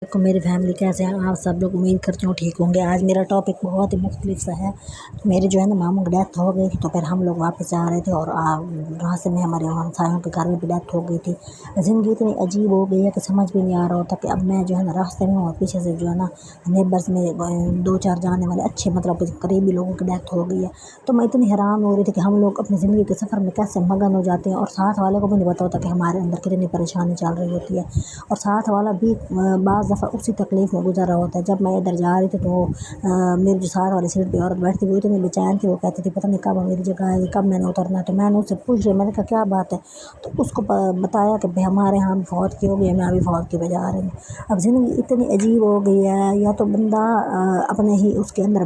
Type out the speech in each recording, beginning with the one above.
کو میری فیملی کیسے ہیں آپ سب لوگ، امید کرتی ہوں ٹھیک ہوں گے۔ آج میرا ٹاپک بہت ہی مختلف سا ہے۔ میرے جو ہے نا ماموں کی ڈیتھ ہو گئی تھی، تو پھر ہم لوگ واپس جا رہے تھے اور راستے میں ہمارے ہمسایوں کے گھر میں بھی ڈیتھ ہو گئی تھی۔ زندگی اتنی عجیب ہو گئی ہے کہ سمجھ بھی نہیں آ رہا ہوتا کہ اب میں جو ہے نا راستے میں ہوں اور پیچھے سے جو ہے نا نیبرز میں 2-4 جانے والے اچھے مطلب قریبی لوگوں کی ڈیتھ ہو گئی ہے۔ تو میں اتنی حیران ہو رہی تھی کہ ہم لوگ اپنی زندگی کے سفر میں کیسے مگن ہو جاتے ہیں اور ساتھ والے کو بھی نہیں پتا ہوتا کہ ہمارے اندر کتنی پریشانی چل رہی ہوتی ہے، اور ساتھ والا بھی بعض دفعہ اسی تکلیف میں گزر رہا ہوتا ہے۔ جب میں ادھر جا رہی تھی تو میری جو ساتھ والی سیٹ پہ عورت بیٹھتی وہ اتنی بےچین تھی، وہ کہتی تھی پتہ نہیں کب میری جگہ آئے گی، کب میں نے اترنا ہے۔ تو میں نے اس سے پوچھ لیا، میں نے کہا کیا بات ہے، تو اس کو بتایا کہ بھائی ہمارے یہاں بھی فوت کی ہو گئی ہے، میں ابھی فوت کی بجا رہی ہوں۔ اب زندگی اتنی عجیب ہو گئی ہے، یا تو بندہ اپنے ہی اس کے اندر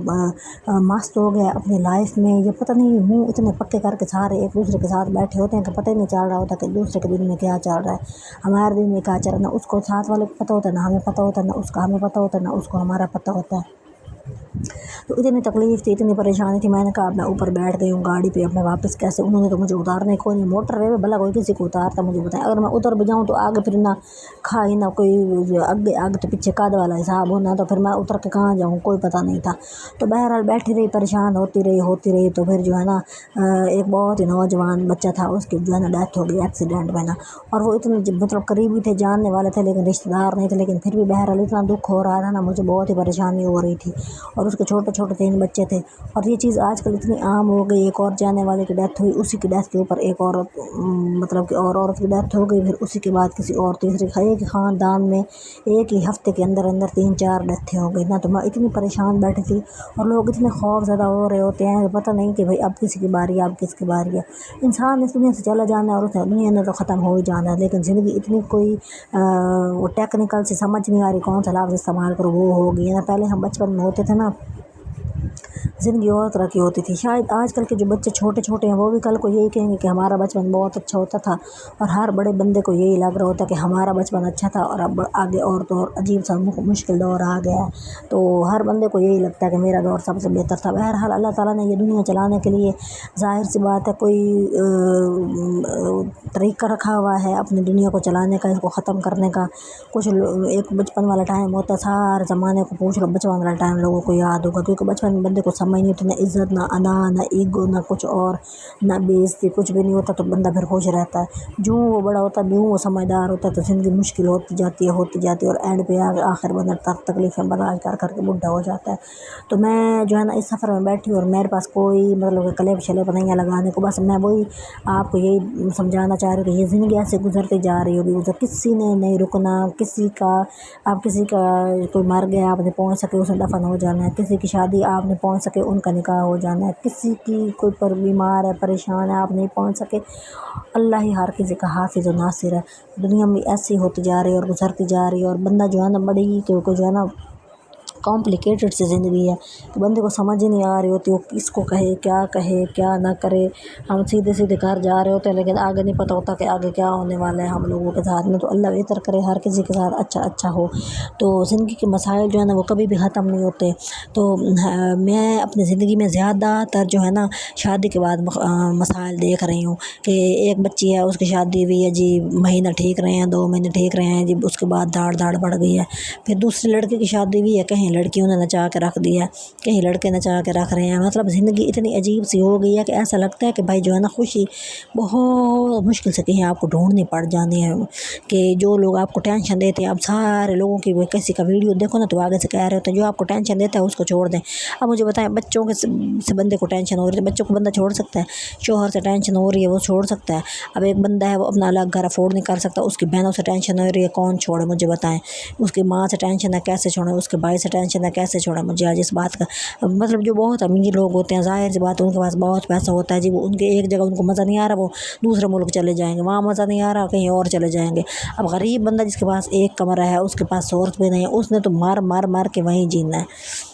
مست ہو گیا اپنی لائف میں، یا پتہ نہیں منہ اتنے پکے کر کے سارے ایک دوسرے کے ساتھ بیٹھے ہوتے ہیں کہ پتہ ہی نہیں چل رہا ہوتا کہ دوسرے کے دل میں کیا چل رہا ہے، ہمارے دل میں کیا چل رہا ہے۔ نہ اس کو ساتھ والے کو پتہ ہوتا ہے، نہ ہمیں پتہ ہوتا ہے، نہ اس کا ہمیں پتہ ہوتا ہے، نہ اس کو ہمارا پتہ ہوتا ہے۔ تو اتنی تکلیف تھی، اتنی پریشانی تھی، میں نے کہا اب میں اوپر بیٹھ گئی ہوں گاڑی پہ، اب میں واپس کیسے، انہوں نے تو مجھے اتارنے کو نہیں، موٹر وے پہ بھلا کوئی کسی کو اتارتا مجھے بتائیں، اگر میں اتر بھی جاؤں تو آگے پھر نہ کھائی نہ کوئی آگے تو پیچھے قد والا حساب ہونا، تو پھر میں اتر کے کہاں جاؤں، کوئی پتہ نہیں تھا۔ تو بہرحال بیٹھی رہی، پریشان ہوتی رہی، تو پھر جو ہے نا ایک بہت ہی نوجوان بچہ تھا، اس کی جو ہے نا ڈیتھ ہو گئی ایکسیڈنٹ میں نا، اور وہ اتنے مطلب قریبی تھے، جاننے والے تھے لیکن رشتہ دار نہیں تھے، لیکن پھر بھی بہرحال اتنا دکھ ہو رہا تھا نا، مجھے بہت ہی پریشانی ہو رہی تھی، اور اس کے چھوٹے چھوٹے 3 بچے تھے۔ اور یہ چیز آج کل اتنی عام ہو گئی، ایک اور جانے والے کی ڈیتھ ہوئی، اسی کی ڈیتھ کے اوپر ایک عورت مطلب کہ اور عورت کی ڈیتھ ہو گئی، پھر اسی کے بعد کسی اور تیسری ایک خاندان میں ایک ہی ہفتے کے اندر 3-4 ڈیتھیں ہو گئی نا۔ تو میں اتنی پریشان بیٹھی تھی، اور لوگ اتنے خوف زدہ ہو رہے ہوتے ہیں، پتہ نہیں کہ بھائی اب کسی کی باری ہے، اب کس کی باری ہے۔ انسان اس دنیا سے چلا جانا ہے اور اس دنیا نے تو ختم ہو ہی جانا ہے، لیکن زندگی اتنی کوئی وہ ٹیکنیکل سے سمجھ نہیں آ رہی کون سا لفظ استعمال کرو، وہ ہو گئی ہے نا۔ پہلے ہم بچپن میں ہوتے تھے نا، زندگی اور طرح کی ہوتی تھی۔ شاید آج کل کے جو بچے چھوٹے چھوٹے ہیں وہ بھی کل کو یہی کہیں گے کہ ہمارا بچپن بہت اچھا ہوتا تھا، اور ہر بڑے بندے کو یہی لگ رہا ہوتا ہے کہ ہمارا بچپن اچھا تھا اور اب آگے اور تو اور عجیب سا مشکل دور آ گیا ہے۔ تو ہر بندے کو یہی لگتا ہے کہ میرا دور سب سے بہتر تھا۔ بہرحال اللہ تعالیٰ نے یہ دنیا چلانے کے لیے ظاہر سی بات ہے کوئی طریقہ رکھا ہوا ہے اپنی دنیا کو چلانے کا، اس کو ختم کرنے کا۔ کچھ ایک بچپن والا ٹائم ہوتا ہے، سارے زمانے کو پوچھ لو، بچپن والا ٹائم لوگوں کو یاد ہوگا، کیونکہ بچپن میں بندے کو سمجھ نہیں ہوتی، نہ عزت، نہ انا، نہ ایگو، نہ کچھ اور، نہ بےعزتی، کچھ بھی نہیں ہوتا، تو بندہ پھر خوش رہتا ہے۔ جو وہ بڑا ہوتا ہے، جو وہ سمجھدار ہوتا ہے، تو زندگی مشکل ہوتی جاتی ہے، اور اینڈ پہ آخر بندہ تکلیفیں برداشت کر کے بڈھا ہو جاتا ہے۔ تو میں جو ہے نا اس سفر میں بیٹھی اور میرے پاس کوئی مطلب کلیپ شلیپ نہیں ہے لگانے کو، بس میں وہی آپ کو یہی سمجھانا چاہ رہی ہوں کہ یہ زندگی ایسے گزرتی جا رہی ہوگی، کسی نے نہیں رکنا، کسی کا کوئی مر گیا آپ نے پہنچ سکے اسے دفن ہو جانا ہے، کسی کی شادی آپ نے پہنچ سکے ان کا نکاح ہو جانا ہے، کسی کی کوئی پر بیمار ہے، پریشان ہے، آپ نہیں پہنچ سکے، اللہ ہی ہر کسی کا حافظ و ناصر ہے۔ دنیا میں ایسی ہوتی جا رہی ہے اور گزرتی جا رہی ہے، اور بندہ جو ہے نا بڑی جو ہے نا کمپلیکیٹڈ سی زندگی ہے کہ بندے کو سمجھ ہی نہیں آ رہی ہوتی وہ کس کو کہے کیا نہ کرے۔ ہم سیدھے سیدھے گھر جا رہے ہوتے ہیں، لیکن آگے نہیں پتہ ہوتا کہ آگے کیا ہونے والا ہے ہم لوگوں کے ساتھ میں۔ تو اللہ بہتر کرے ہر کسی کے ساتھ اچھا ہو۔ تو زندگی کے مسائل جو ہے نا وہ کبھی بھی ختم نہیں ہوتے۔ تو میں اپنی زندگی میں زیادہ تر جو ہے نا شادی کے بعد مسائل دیکھ رہی ہوں کہ ایک بچی ہے، اس کی شادی ہوئی ہے جی، مہینہ ٹھیک رہے ہیں، 2 مہینے ٹھیک رہے ہیں جی، اس کے بعد دھاڑ بڑھ گئی ہے۔ پھر دوسری لڑکی کی شادی ہوئی ہے، کہیں لڑکیوں نے نچا کے رکھ دی ہے، کہیں لڑکے نچا کے رکھ رہے ہیں۔ مطلب زندگی اتنی عجیب سی ہو گئی ہے کہ ایسا لگتا ہے کہ بھائی جو ہے نا خوشی بہت مشکل سے کہیں آپ کو ڈھونڈنی پڑ جانی ہے، کہ جو لوگ آپ کو ٹینشن دیتے ہیں، اب سارے لوگوں کی کسی کا ویڈیو دیکھو نا تو آگے سے کہہ رہے ہوتے ہیں جو آپ کو ٹینشن دیتا ہے اس کو چھوڑ دیں۔ اب مجھے بتائیں، بچوں سے بندے کو ٹینشن ہو رہی ہے، بچوں کو بندہ چھوڑ سکتا ہے؟ شوہر سے ٹینشن ہو رہی ہے وہ چھوڑ سکتا ہے؟ اب ایک بندہ ہے وہ اپنا الگ گھر افورڈ نہیں کر سکتا، اس کی بہنوں سے ٹینشن ہو رہی ہے، کون چھوڑے مجھے بتائیں؟ اس کی ماں سے ٹینشن ہے، کیسے چھوڑیں؟ اس کے بھائی سے ٹینشن ہے، کیسے چھوڑیں؟ مجھے آج اس بات کا مطلب جو بہت امیر لوگ ہوتے ہیں، ظاہر سی بات ان کے پاس بہت پیسہ ہوتا ہے جی، وہ ان کے ایک جگہ ان کو مزہ نہیں آ رہا وہ دوسرے ملک چلے جائیں گے، وہاں مزہ نہیں آ رہا کہیں اور چلے جائیں گے۔ اب غریب بندہ جس کے پاس ایک کمرہ ہے، اس کے پاس 100 روپے نہیں ہے، اس نے تو مر کے وہیں جینا ہے۔